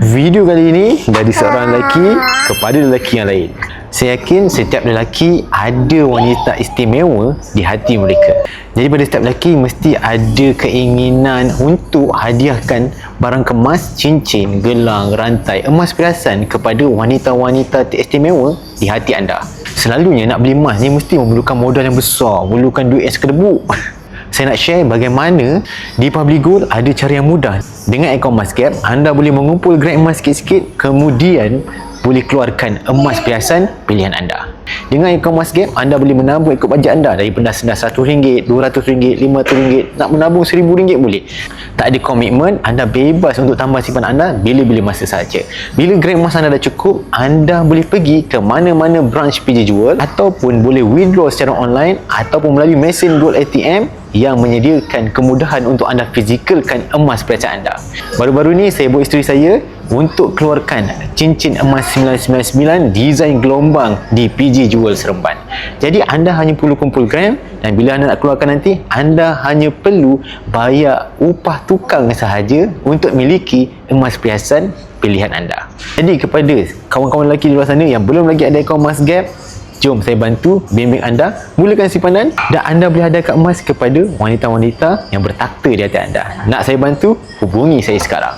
Video kali ini dari seorang lelaki kepada lelaki yang lain. Saya yakin setiap lelaki ada wanita istimewa di hati mereka. Jadi pada setiap lelaki mesti ada keinginan untuk hadiahkan barang kemas, cincin, gelang, rantai, emas perhiasan kepada wanita-wanita istimewa di hati anda. Selalunya nak beli emas ni mesti memerlukan modal yang besar, memerlukan duit yang sekedebuk. Saya nak share bagaimana di Public Gold ada cara yang mudah. Dengan akaun EmasGap, anda boleh mengumpul grade emas sikit-sikit, kemudian boleh keluarkan emas perhiasan pilihan anda. Dengan akaun EmasGap, anda boleh menabung ikut bajet anda daripada RM100, RM200, RM500, nak menabung RM1000 boleh. Tak ada komitmen, anda bebas untuk tambah simpanan anda bila-bila masa sahaja. Bila grade emas anda dah cukup, anda boleh pergi ke mana-mana branch PJ Jewel ataupun boleh withdraw secara online ataupun melalui mesin Gold ATM yang menyediakan kemudahan untuk anda fizikalkan emas perhiasan anda. Baru-baru ni saya buat isteri saya untuk keluarkan cincin emas 999 desain gelombang di PJ Jewel Seremban. Jadi anda hanya perlu kumpul gram dan bila anda nak keluarkan nanti, anda hanya perlu bayar upah tukang sahaja untuk miliki emas perhiasan pilihan anda. Jadi kepada kawan-kawan lelaki di luar sana yang belum lagi ada akaun EmasGap, jom saya bantu bimbing anda mulakan simpanan dan anda boleh hadiahkan emas kepada wanita-wanita yang bertakhta di hati anda. Nak saya bantu? Hubungi saya sekarang.